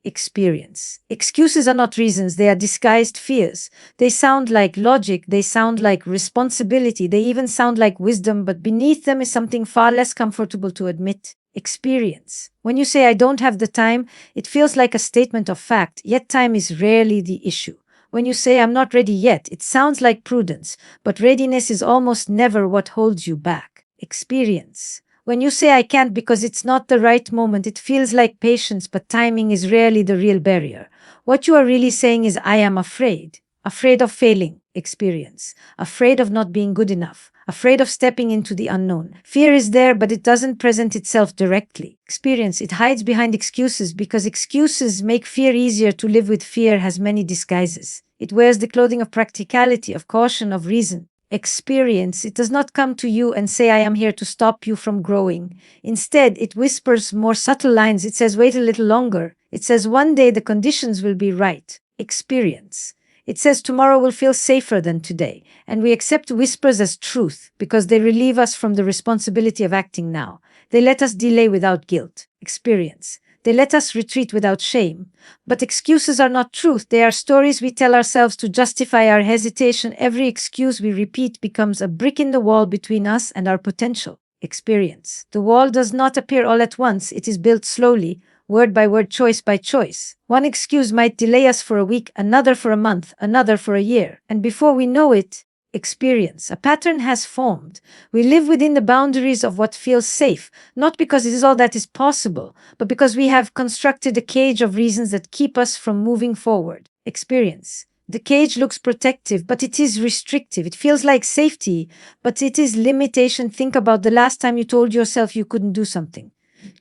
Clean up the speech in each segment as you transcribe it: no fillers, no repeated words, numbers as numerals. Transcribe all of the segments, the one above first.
Experience. Excuses are not reasons, they are disguised fears. They sound like logic, they sound like responsibility, they even sound like wisdom, but beneath them is something far less comfortable to admit. Experience. When you say, I don't have the time, it feels like a statement of fact, yet time is rarely the issue. When you say, I'm not ready yet, it sounds like prudence, but readiness is almost never what holds you back. Experience. When you say, I can't because it's not the right moment, it feels like patience, but timing is rarely the real barrier. What you are really saying is, I am afraid. Afraid of failing. Experience. Afraid of not being good enough. Afraid of stepping into the unknown. Fear is there, but it doesn't present itself directly. Experience. It hides behind excuses because excuses make fear easier to live with. Fear has many disguises. It wears the clothing of practicality, of caution, of reason. Experience. It does not come to you and say, I am here to stop you from growing. Instead, it whispers more subtle lines. It says, wait a little longer. It says, one day the conditions will be right. Experience. It says, tomorrow will feel safer than today. And we accept whispers as truth because they relieve us from the responsibility of acting now. They let us delay without guilt. Experience. They let us retreat without shame. But excuses are not truth. They are stories we tell ourselves to justify our hesitation. Every excuse we repeat becomes a brick in the wall between us and our potential. Experience. The wall does not appear all at once. It is built slowly, word by word, choice by choice. One excuse might delay us for a week, another for a month, another for a year. And before we know it, experience. A pattern has formed. We live within the boundaries of what feels safe, not because it is all that is possible, but because we have constructed a cage of reasons that keep us from moving forward. Experience. The cage looks protective, but it is restrictive. It feels like safety, but it is limitation. Think about the last time you told yourself you couldn't do something.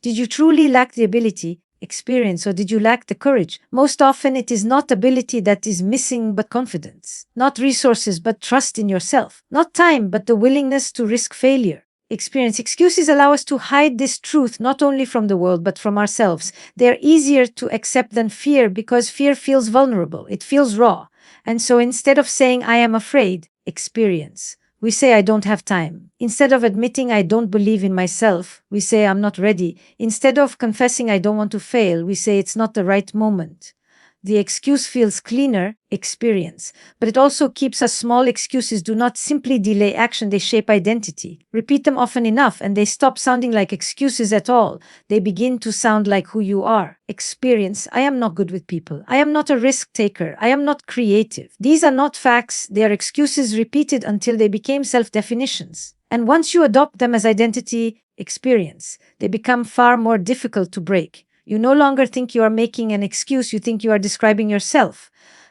Did you truly lack the ability? Experience, or did you lack the courage? Most often it is not ability that is missing, but confidence. Not resources, but trust in yourself. Not time, but the willingness to risk failure. Experience. Excuses allow us to hide this truth not only from the world, but from ourselves. They are easier to accept than fear because fear feels vulnerable. It feels raw. And so instead of saying, I am afraid, experience, we say, I don't have time. Instead of admitting I don't believe in myself, we say, I'm not ready. Instead of confessing I don't want to fail, we say, it's not the right moment. The excuse feels cleaner, experience, but it also keeps us small. Excuses do not simply delay action, they shape identity. Repeat them often enough and they stop sounding like excuses at all. They begin to sound like who you are. Experience. I am not good with people. I am not a risk taker. I am not creative. These are not facts. They are excuses repeated until they became self-definitions. And once you adopt them as identity, experience, they become far more difficult to break. You no longer think you are making an excuse, you think you are describing yourself.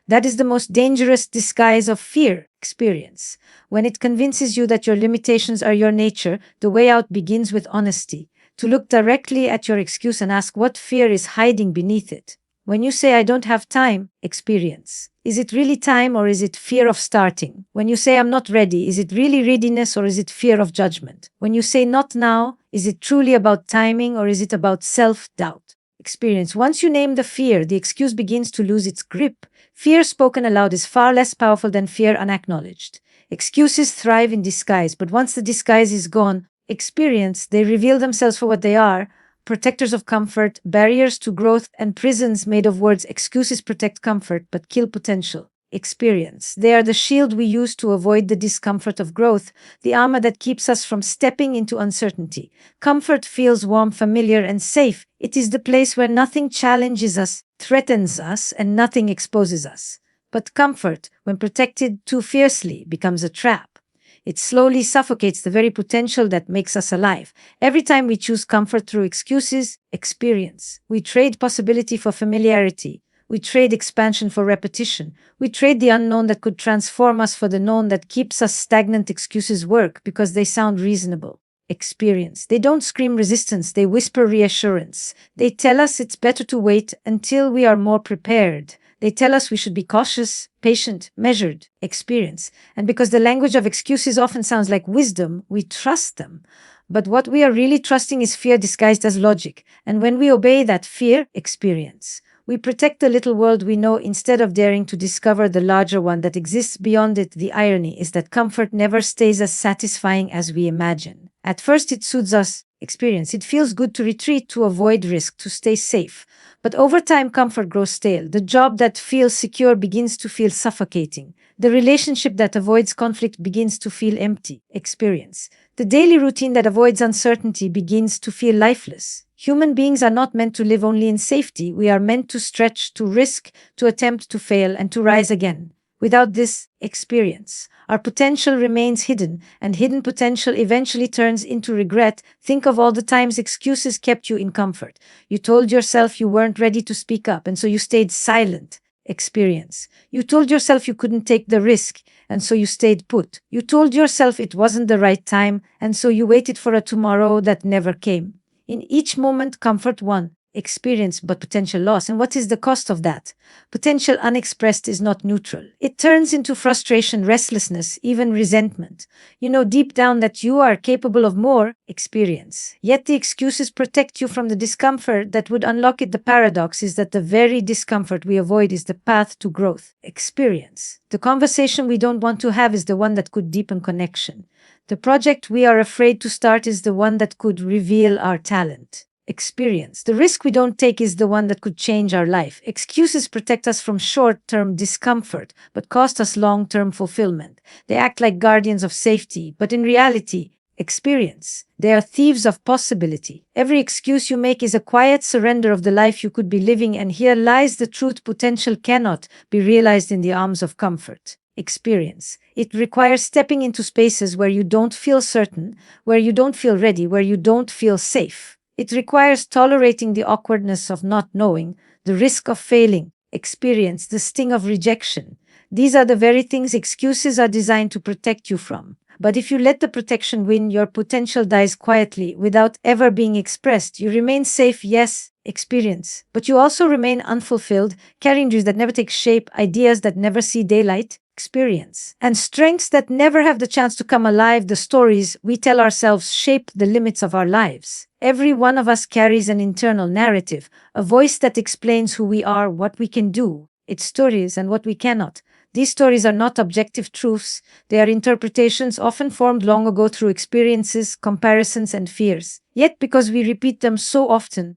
That is the most dangerous disguise of fear. Experience. When it convinces you that your limitations are your nature, the way out begins with honesty. To look directly at your excuse and ask what fear is hiding beneath it. When you say, I don't have time, experience. Is it really time or is it fear of starting? When you say, I'm not ready, is it really readiness or is it fear of judgment? When you say, not now, is it truly about timing or is it about self-doubt? Experience. Once you name the fear, the excuse begins to lose its grip. Fear spoken aloud is far less powerful than fear unacknowledged. Excuses thrive in disguise, but once the disguise is gone, experience, they reveal themselves for what they are, protectors of comfort, barriers to growth, and prisons made of words. Excuses protect comfort, but kill potential. Experience. They are the shield we use to avoid the discomfort of growth, the armor that keeps us from stepping into uncertainty. Comfort feels warm, familiar, and safe. It is the place where nothing challenges us, threatens us, and nothing exposes us. But comfort, when protected too fiercely, becomes a trap. It slowly suffocates the very potential that makes us alive. Every time we choose comfort through excuses, experience, we trade possibility for familiarity. We trade expansion for repetition. We trade the unknown that could transform us for the known that keeps us stagnant. Excuses work because they sound reasonable. Experience. They don't scream resistance, they whisper reassurance. They tell us it's better to wait until we are more prepared. They tell us we should be cautious, patient, measured. Experience. And because the language of excuses often sounds like wisdom, we trust them. But what we are really trusting is fear disguised as logic. And when we obey that fear, experience, we protect the little world we know instead of daring to discover the larger one that exists beyond it. The irony is that comfort never stays as satisfying as we imagine. At first it soothes us, Experience. It feels good to retreat, to avoid risk, to stay safe. But over time, comfort grows stale. The job that feels secure begins to feel suffocating. The relationship that avoids conflict begins to feel empty. Experience. The daily routine that avoids uncertainty begins to feel lifeless. Human beings are not meant to live only in safety. We are meant to stretch, to risk, to attempt, to fail, and to rise again. Without this experience, our potential remains hidden, and hidden potential eventually turns into regret. Think of all the times excuses kept you in comfort. You told yourself you weren't ready to speak up, and so you stayed silent. Experience. You told yourself you couldn't take the risk, and so you stayed put. You told yourself it wasn't the right time, and so you waited for a tomorrow that never came. In each moment, comfort won. Experience, but potential loss. And what is the cost of that? Potential unexpressed is not neutral. It turns into frustration, restlessness, even resentment. You know deep down that you are capable of more. Experience. Yet the excuses protect you from the discomfort that would unlock it. The paradox is that the very discomfort we avoid is the path to growth. Experience. The conversation we don't want to have is the one that could deepen connection. The project we are afraid to start is the one that could reveal our talent. Experience. The risk we don't take is the one that could change our life. Excuses protect us from short-term discomfort, but cost us long-term fulfillment. They act like guardians of safety, but in reality, experience. They are thieves of possibility. Every excuse you make is a quiet surrender of the life you could be living, and here lies the truth: potential cannot be realized in the arms of comfort. Experience. It requires stepping into spaces where you don't feel certain, where you don't feel ready, where you don't feel safe. It requires tolerating the awkwardness of not knowing, the risk of failing. Experience. The sting of rejection. These are the very things excuses are designed to protect you from. But if you let the protection win, your potential dies quietly without ever being expressed. You remain safe, yes, experience, but you also remain unfulfilled, carrying dreams that never take shape, ideas that never see daylight. Experience. And strengths that never have the chance to come alive. The stories we tell ourselves shape the limits of our lives. Every one of us carries an internal narrative, a voice that explains who we are, what we can do, its stories, and what we cannot. These stories are not objective truths. They are interpretations often formed long ago through experiences, comparisons, and fears. Yet because we repeat them so often,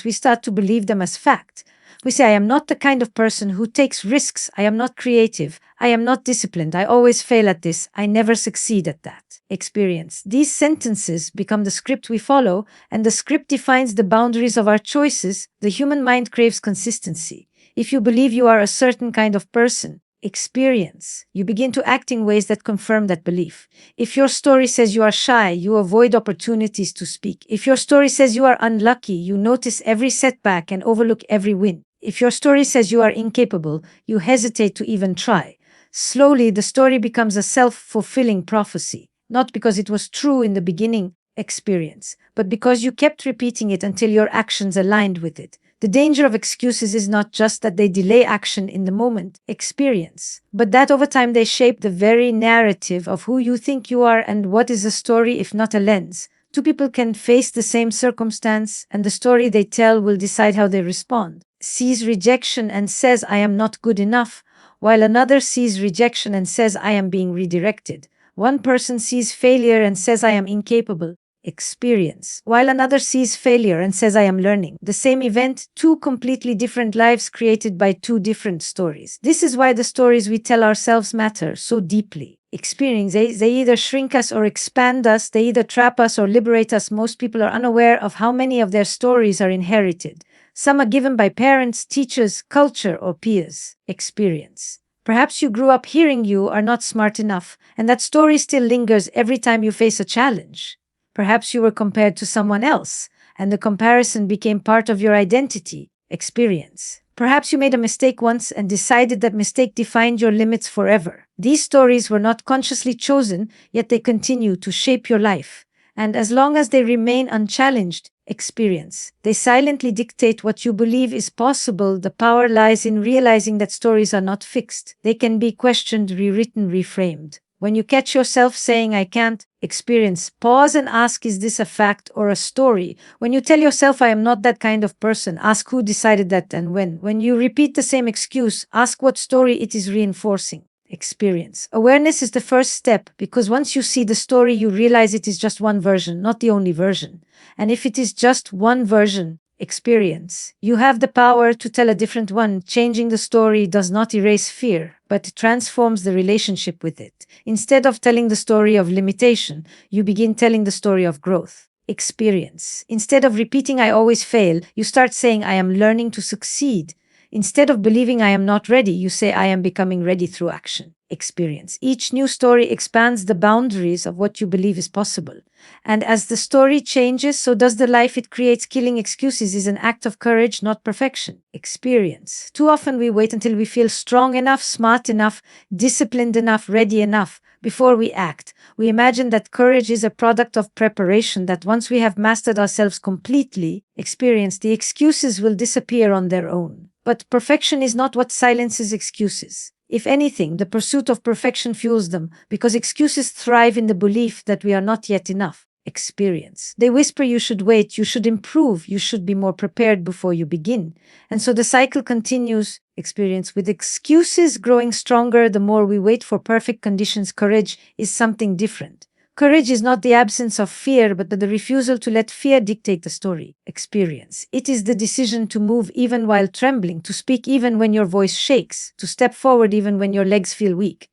we start to believe them as fact. We say, I am not the kind of person who takes risks. I am not creative. I am not disciplined. I always fail at this. I never succeed at that. Experience. These sentences become the script we follow, and the script defines the boundaries of our choices. The human mind craves consistency. If you believe you are a certain kind of person, experience, you begin to act in ways that confirm that belief. If your story says you are shy, you avoid opportunities to speak. If your story says you are unlucky, you notice every setback and overlook every win. If your story says you are incapable, you hesitate to even try. Slowly, the story becomes a self-fulfilling prophecy, not because it was true in the beginning, experience, but because you kept repeating it until your actions aligned with it. The danger of excuses is not just that they delay action in the moment, experience, but that over time they shape the very narrative of who you think you are. And what is a story if not a lens? Two people can face the same circumstance, and the story they tell will decide how they respond. Sees rejection and says, I am not good enough, while another sees rejection and says, I am being redirected. One person sees failure and says, I am incapable. Experience, while another sees failure and says, I am learning. The same event, two completely different lives created by two different stories. This is why the stories we tell ourselves matter so deeply. Experience, they either shrink us or expand us, they either trap us or liberate us. Most people are unaware of how many of their stories are inherited. Some are given by parents, teachers, culture, or peers. Experience. Perhaps you grew up hearing you are not smart enough, and that story still lingers every time you face a challenge. Perhaps you were compared to someone else, and the comparison became part of your identity. Experience. Perhaps you made a mistake once and decided that mistake defined your limits forever. These stories were not consciously chosen, yet they continue to shape your life. And as long as they remain unchallenged, experience, they silently dictate what you believe is possible. The power lies in realizing that stories are not fixed. They can be questioned, rewritten, reframed. When you catch yourself saying, I can't, experience, pause and ask, is this a fact or a story? When you tell yourself, I am not that kind of person, ask who decided that and when. When you repeat the same excuse, ask what story it is reinforcing. Experience. Awareness is the first step because once you see the story, you realize it is just one version, not the only version. And if it is just one version, experience, you have the power to tell a different one. Changing the story does not erase fear, but it transforms the relationship with it. Instead of telling the story of limitation, you begin telling the story of growth. Experience. Instead of repeating, I always fail, you start saying, I am learning to succeed. Instead of believing I am not ready, you say I am becoming ready through action. Experience. Each new story expands the boundaries of what you believe is possible. And as the story changes, so does the life it creates. Killing excuses is an act of courage, not perfection. Experience. Too often we wait until we feel strong enough, smart enough, disciplined enough, ready enough before we act. We imagine that courage is a product of preparation, that once we have mastered ourselves completely, experience, the excuses will disappear on their own. But perfection is not what silences excuses. If anything, the pursuit of perfection fuels them, because excuses thrive in the belief that we are not yet enough. Experience. They whisper you should wait, you should improve, you should be more prepared before you begin. And so the cycle continues. Experience. With excuses growing stronger the more we wait for perfect conditions, courage is something different. Courage is not the absence of fear, but the refusal to let fear dictate the story. Experience. It is the decision to move even while trembling, to speak even when your voice shakes, to step forward even when your legs feel weak.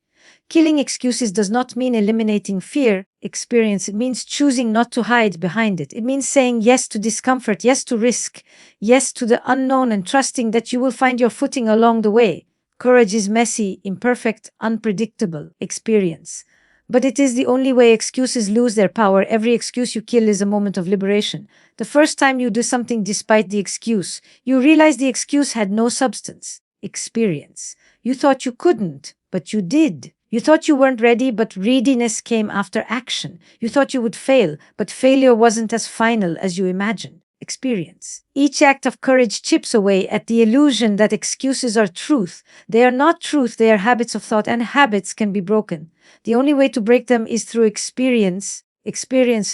Killing excuses does not mean eliminating fear. Experience. It means choosing not to hide behind it. It means saying yes to discomfort, yes to risk, yes to the unknown, and trusting that you will find your footing along the way. Courage is messy, imperfect, unpredictable. Experience. But it is the only way. Excuses lose their power. Every excuse you kill is a moment of liberation. The first time you do something despite the excuse, you realize the excuse had no substance. Experience. You thought you couldn't, but you did. You thought you weren't ready, but readiness came after action. You thought you would fail, but failure wasn't as final as you imagined. Experience. Each act of courage chips away at the illusion that excuses are truth. They are not truth, they are habits of thought, and habits can be broken. The only way to break them is through experience,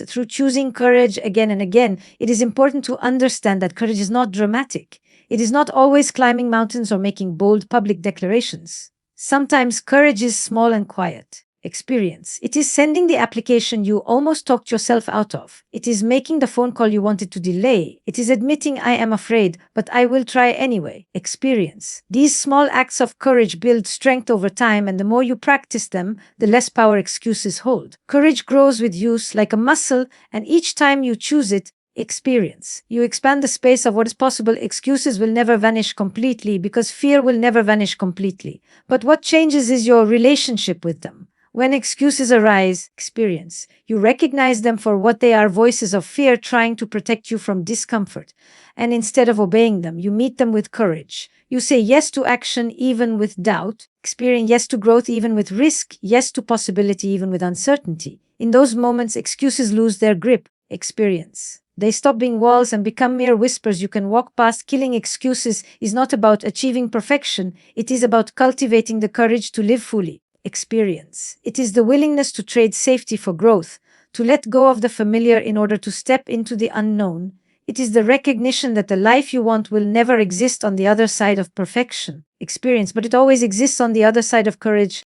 through choosing courage again and again. It is important to understand that courage is not dramatic. It is not always climbing mountains or making bold public declarations. Sometimes courage is small and quiet. Experience. It is sending the application you almost talked yourself out of. It is making the phone call you wanted to delay. It is admitting I am afraid, but I will try anyway. Experience. These small acts of courage build strength over time, and the more you practice them, the less power excuses hold. Courage grows with use like a muscle, and each time you choose it, experience. You expand the space of what is possible. Excuses will never vanish completely because fear will never vanish completely. But what changes is your relationship with them. When excuses arise, experience, you recognize them for what they are: voices of fear trying to protect you from discomfort. And instead of obeying them, you meet them with courage. You say yes to action even with doubt, experience yes to growth even with risk, yes to possibility even with uncertainty. In those moments, excuses lose their grip. Experience. They stop being walls and become mere whispers you can walk past. Killing excuses is not about achieving perfection, it is about cultivating the courage to live fully. Experience. It is the willingness to trade safety for growth, to let go of the familiar in order to step into the unknown. It is the recognition that the life you want will never exist on the other side of perfection. Experience, but it always exists on the other side of courage.